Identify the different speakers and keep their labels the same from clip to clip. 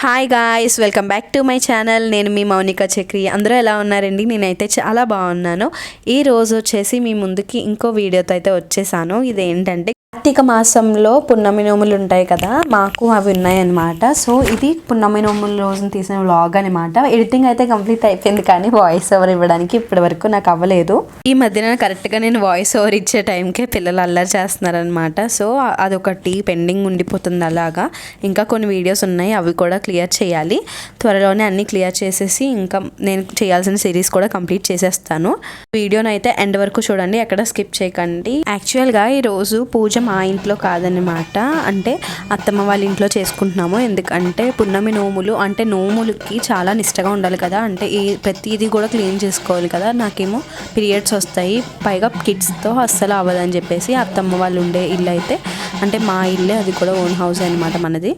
Speaker 1: Hi guys, welcome back to my channel. నేను మీ మౌనిక చక్రి. అందరూ ఎలా ఉన్నారండి? నేనైతే చాలా బాగున్నాను. ఈ రోజు వచ్చేసి మీ ముందుకి ఇంకో వీడియోతో అయితే వచ్చేసాను. ఇదేంటంటే కార్తీక మాసంలో పున్నమి నోములు ఉంటాయి కదా, మాకు అవి ఉన్నాయన్నమాట. సో ఇది పున్నమి నోముల రోజున తీసిన వ్లాగ్ అనమాట. ఎడిటింగ్ అయితే కంప్లీట్ అయిపోయింది, కానీ వాయిస్ ఓవర్ ఇవ్వడానికి ఇప్పటి వరకు నాకు అవ్వలేదు. ఈ మధ్యన కరెక్ట్గా నేను వాయిస్ ఓవర్ ఇచ్చే టైంకే పిల్లలు అల్లరి చేస్తున్నారనమాట. సో అదొకటి పెండింగ్ ఉండిపోతుంది. అలాగా ఇంకా కొన్ని వీడియోస్ ఉన్నాయి, అవి కూడా క్లియర్ చేయాలి. త్వరలోనే అన్నీ క్లియర్ చేసేసి ఇంకా నేను చేయాల్సిన సిరీస్ కూడా కంప్లీట్ చేసేస్తాను. వీడియోని అయితే ఎండ్ వరకు చూడండి, ఎక్కడ స్కిప్ చేయకండి. యాక్చువల్గా ఈరోజు పూజ మా ఇంట్లో కాదన్నమాట, అంటే అత్తమ్మ వాళ్ళ ఇంట్లో చేసుకుంటున్నాము. ఎందుకంటే పున్నమి నోములు అంటే నోములకి చాలా నిష్టగా ఉండాలి కదా, అంటే ప్రతిదీ కూడా క్లీన్ చేసుకోవాలి కదా. నాకేమో పీరియడ్స్ వస్తాయి, పైగా కిడ్స్తో అస్సలు అవ్వదని చెప్పేసి అత్తమ్మ వాళ్ళు ఉండే ఇల్లు అయితే, అంటే మా ఇల్లే, అది కూడా ఓన్ హౌస్ అనమాట మనది.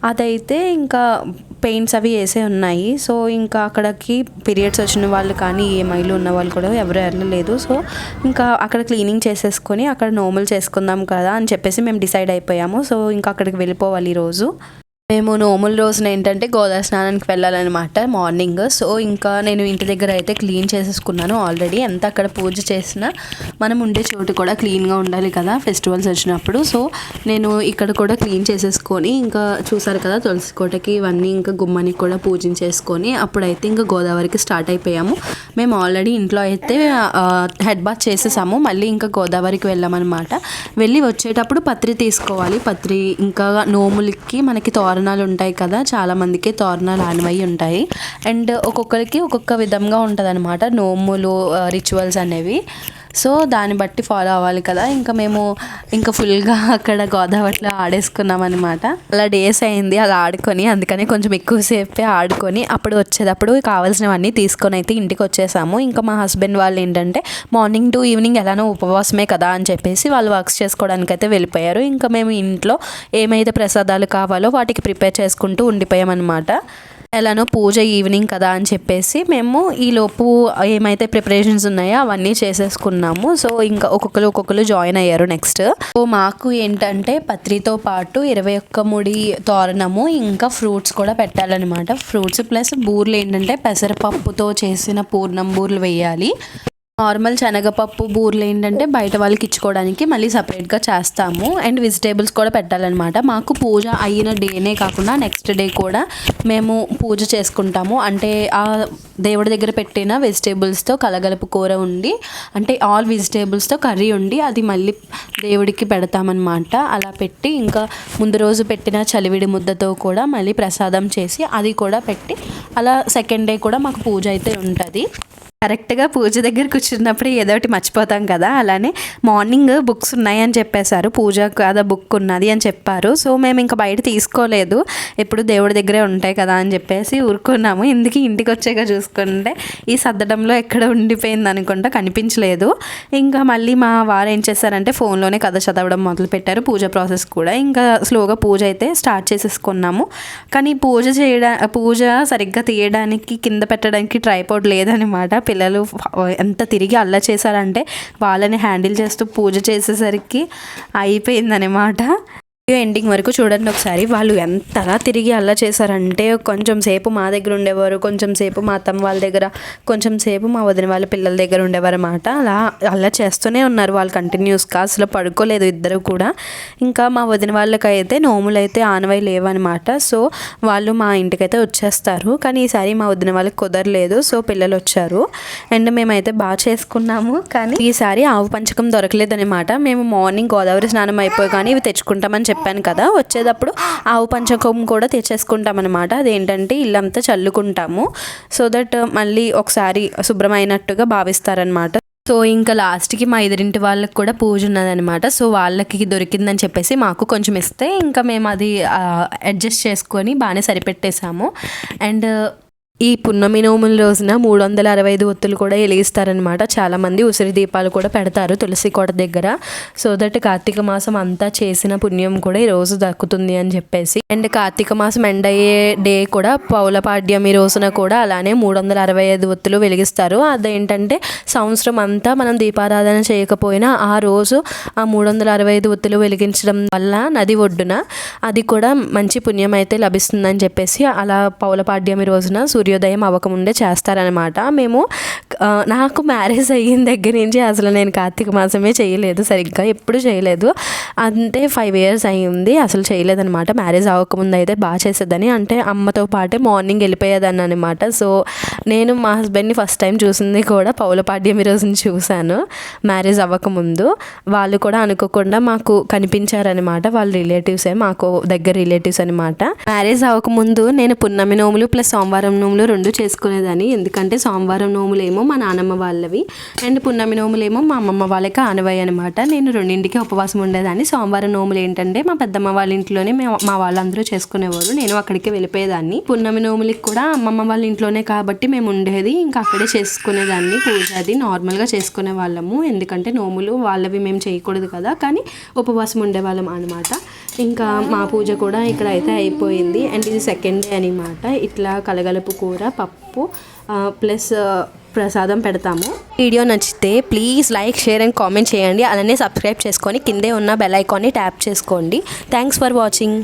Speaker 1: అదైతే ఇంకా పెయింట్స్ అవి వేసే ఉన్నాయి. సో ఇంకా అక్కడికి పీరియడ్స్ వచ్చిన వాళ్ళు కానీ ఈఎంఐలు ఉన్న వాళ్ళు కూడా ఎవరు వెళ్ళలేదు. సో ఇంకా అక్కడ క్లీనింగ్ చేసేసుకొని అక్కడ నోములు చేసుకుందాం కదా అని చెప్పేసి మేము డిసైడ్ అయిపోయాము. సో ఇంకా అక్కడికి వెళ్ళిపోవాలి ఈరోజు. మేము నోముల రోజున ఏంటంటే గోదావరి స్నానానికి వెళ్ళాలన్నమాట మార్నింగ్. సో ఇంకా నేను ఇంటి దగ్గర అయితే క్లీన్ చేసేసుకున్నాను ఆల్రెడీ. ఎంత అక్కడ పూజ చేసినా మనం ఉండే చోటు కూడా క్లీన్గా ఉండాలి కదా ఫెస్టివల్స్ వచ్చినప్పుడు. సో నేను ఇక్కడ కూడా క్లీన్ చేసేసుకొని ఇంకా చూసారు కదా తులసి కోటకి ఇవన్నీ ఇంకా గుమ్మానికి కూడా పూజించేసుకొని అప్పుడైతే ఇంకా గోదావరికి స్టార్ట్ అయిపోయాము. మేము ఆల్రెడీ ఇంట్లో అయితే హెడ్ బాత్ చేసేసాము, మళ్ళీ ఇంకా గోదావరికి వెళ్ళామన్నమాట. వెళ్ళి వచ్చేటప్పుడు పత్రి తీసుకోవాలి. పత్రి ఇంకా నోములకి మనకి తోరణాలు ఉంటాయి కదా, చాలామందికి తోరణాలు ఆనవై ఉంటాయి. అండ్ ఒక్కొక్కరికి ఒక్కొక్క విధంగా ఉంటుంది అనమాట నోములు రిచువల్స్ అనేవి. సో దాన్ని బట్టి ఫాలో అవ్వాలి కదా. ఇంకా మేము ఇంకా ఫుల్గా అక్కడ గోదావరిలో ఆడేసుకున్నాం అనమాట. అలా డేస్ అయింది అలా ఆడుకొని, అందుకని కొంచెం ఎక్కువసేపే ఆడుకొని అప్పుడు వచ్చేటప్పుడు కావాల్సినవన్నీ తీసుకొని అయితే ఇంటికి వచ్చేసాము. ఇంకా మా హస్బెండ్ వాళ్ళు ఏంటంటే మార్నింగ్ టు ఈవినింగ్ ఎలానో ఉపవాసమే కదా అని చెప్పేసి వాళ్ళు వర్క్స్ చేసుకోవడానికి అయితే వెళ్ళిపోయారు. ఇంకా మేము ఇంట్లో ఏమైతే ప్రసాదాలు కావాలో వాటికి ప్రిపేర్ చేసుకుంటూ ఉండిపోయామన్నమాట. ఎలానో పూజ ఈవినింగ్ కదా అని చెప్పేసి మేము ఈలోపు ఏమైతే ప్రిపరేషన్స్ ఉన్నాయో అవన్నీ చేసేసుకున్నాము. సో ఇంకా ఒక్కొక్కరు జాయిన్ అయ్యారు నెక్స్ట్. సో మాకు ఏంటంటే పత్రితో పాటు 21 ముడి తోరణము ఇంకా ఫ్రూట్స్ కూడా పెట్టాలన్నమాట. ఫ్రూట్స్ ప్లస్ బూర్లు ఏంటంటే పెసరపప్పుతో చేసిన పూర్ణం బూర్లు వేయాలి. నార్మల్ శనగపప్పు బూర్లు ఏంటంటే బయట వాళ్ళకి ఇచ్చుకోవడానికి మళ్ళీ సపరేట్గా చేస్తాము. అండ్ వెజిటేబుల్స్ కూడా పెట్టాలన్నమాట. మాకు పూజ అయిన డేనే కాకుండా నెక్స్ట్ డే కూడా మేము పూజ చేసుకుంటాము. అంటే ఆ దేవుడి దగ్గర పెట్టిన వెజిటేబుల్స్తో కలగలుపు కూర ఉండి, అంటే ఆల్ వెజిటేబుల్స్తో కర్రీ ఉండి అది మళ్ళీ దేవుడికి పెడతామన్నమాట. అలా పెట్టి ఇంకా ముందు రోజు పెట్టిన చలివిడి ముద్దతో కూడా మళ్ళీ ప్రసాదం చేసి అది కూడా పెట్టి అలా సెకండ్ డే కూడా మాకు పూజ అయితే ఉంటుంది. కరెక్ట్గా పూజ దగ్గర కూర్చున్నప్పుడు ఏదో ఒకటి మర్చిపోతాం కదా, అలానే మార్నింగ్ బుక్స్ ఉన్నాయని చెప్పేశారు, పూజ కదా బుక్ ఉన్నది అని చెప్పారు. సో మేము ఇంకా బయట తీసుకోలేదు, ఎప్పుడు దేవుడి దగ్గరే ఉంటాయి కదా అని చెప్పేసి ఊరుకున్నాము. ఇందుకు ఇంటికి వచ్చాక చూసుకుంటే ఈ సర్దడంలో ఎక్కడ ఉండిపోయింది అనుకుంటా, కనిపించలేదు. ఇంకా మళ్ళీ మా వారు ఏం చేశారంటే ఫోన్లోనే కథ చదవడం మొదలుపెట్టారు. పూజ ప్రాసెస్ కూడా ఇంకా స్లోగా పూజ అయితే స్టార్ట్ చేసేసుకున్నాము. కానీ పూజ సరిగ్గా తీయడానికి కింద పెట్టడానికి ట్రైపాడ్ లేదనమాట. పిల్లలు ఎంత తిరిగి అల్ల చేశారంటే వాళ్ళని హ్యాండిల్ చేస్తూ పూజ చేసేసరికి అయిపోయిందనమాట. ఎండింగ్ వరకు చూడండి ఒకసారి. వాళ్ళు ఎంతగా తిరిగి అల్ల చేశారంటే కొంచెం సేపు మా దగ్గర ఉండేవారు, కొంచెం సేపు మా అత్తమ్మ వాళ్ళ దగ్గర, కొంచెం సేపు మా వదిన వాళ్ళ పిల్లల దగ్గర ఉండేవారు అన్నమాట. అలా అల్ల చేస్తూనే ఉన్నారు వాళ్ళు కంటిన్యూస్గా, అసలు పడుకోలేదు ఇద్దరు కూడా. ఇంకా మా వదిన వాళ్ళకైతే నోములు అయితే ఆనవై లేవన్నమాట. సో వాళ్ళు మా ఇంటికైతే వచ్చేస్తారు, కానీ ఈసారి మా వదిన వాళ్ళకి కుదరలేదు. సో పిల్లలు వచ్చారు అండ్ మేమైతే బాగా చేసుకున్నాము. కానీ ఈసారి ఆవు పంచకం దొరకలేదనమాట. మేము మార్నింగ్ గోదావరి స్నానం అయిపోయి కానీ ఇవి తెచ్చుకుంటామని చెప్పాను కదా, వచ్చేటప్పుడు ఆవు పంచకం కూడా తెచ్చేసుకుంటాం అనమాట. అదేంటంటే ఇల్లంతా చల్లుకుంటాము, సో దట్ మళ్ళీ ఒకసారి శుభ్రమైనట్టుగా భావిస్తారనమాట. సో ఇంకా లాస్ట్కి మా ఎదురింటి వాళ్ళకి కూడా పూజ ఉన్నదనమాట. సో వాళ్ళకి దొరికిందని చెప్పేసి మాకు కొంచెం ఇస్తే ఇంకా మేము అది అడ్జస్ట్ చేసుకొని బాగానే సరిపెట్టేసాము. అండ్ ఈ పున్నమి నోముల రోజున 365 ఒత్తులు కూడా వెలిగిస్తారనమాట. చాలామంది ఉసిరి దీపాలు కూడా పెడతారు తులసి కోట దగ్గర. సో దట్ కార్తీక మాసం అంతా చేసిన పుణ్యం కూడా ఈ రోజు దక్కుతుంది అని చెప్పేసి. అండ్ కార్తీక మాసం ఎండ్ అయ్యే డే కూడా పౌలపాడ్యమి రోజున కూడా అలానే 365 ఒత్తులు వెలిగిస్తారు. అదేంటంటే సంవత్సరం అంతా మనం దీపారాధన చేయకపోయినా ఆ రోజు ఆ 365 ఒత్తులు వెలిగించడం వల్ల నది ఒడ్డున అది కూడా మంచి పుణ్యం అయితే లభిస్తుందని చెప్పేసి అలా పౌలపాడ్యమి రోజున సూర్యోదయం అవ్వకముందే చేస్తారనమాట. మేము నాకు మ్యారేజ్ అయిన దగ్గర నుంచి అసలు నేను కార్తీక మాసమే చేయలేదు, సరిగ్గా ఎప్పుడు చేయలేదు. అంతే 5 years అయ్యింది అసలు చేయలేదనమాట. మ్యారేజ్ అవ్వకముందు అయితే బాగా చేసేదని, అంటే అమ్మతో పాటే మార్నింగ్ వెళ్ళిపోయేదాన్ని అనమాట. సో నేను మా హస్బెండ్ని ఫస్ట్ టైం చూసింది కూడా పౌలపాడ్యమి రోజున చూశాను మ్యారేజ్ అవ్వకముందు. వాళ్ళు కూడా అనుకోకుండా మాకు కనిపించారనమాట. వాళ్ళ రిలేటివ్సే, మాకు దగ్గర రిలేటివ్స్ అనమాట. మ్యారేజ్ అవ్వకముందు నేను పున్నమి నోములు ప్లస్ సోమవారం నోములు 2 చేసుకునేదాన్ని. ఎందుకంటే సోమవారం నోములేమో మా నాన్నమ్మ వాళ్ళవి అండ్ పున్నమి నోములేమో మా అమ్మమ్మ వాళ్ళకి ఆనవాయి అనమాట. నేను రెండింటికి ఉపవాసం ఉండేదాన్ని. సోమవారం నోములు ఏంటంటే మా పెద్దమ్మ వాళ్ళ ఇంట్లోనే మా వాళ్ళందరూ చేసుకునేవారు, నేను అక్కడికి వెళ్ళిపోయేదాన్ని. పున్నమి నోములకి కూడా అమ్మమ్మ వాళ్ళ ఇంట్లోనే కాబట్టి మేము ఉండేది, ఇంకా అక్కడే చేసుకునేదాన్ని. పూజ అది నార్మల్గా చేసుకునే వాళ్ళము, ఎందుకంటే నోములు వాళ్ళవి మేము చేయకూడదు కదా, కానీ ఉపవాసం ఉండేవాళ్ళం అనమాట. ఇంకా మా పూజ కూడా ఇక్కడ అయితే అయిపోయింది. అండ్ ఇది సెకండ్ డే అనమాట. ఇట్లా కలగలుపు కూర, పప్పు ప్లస్ ప్రసాదం పెడతాము. వీడియో నచ్చితే please like, share and comment చేయండి. అలానే సబ్స్క్రైబ్ చేసుకొని కిందే ఉన్న బెల్ ఐకాన్ని ట్యాప్ చేసుకోండి. Thanks for watching.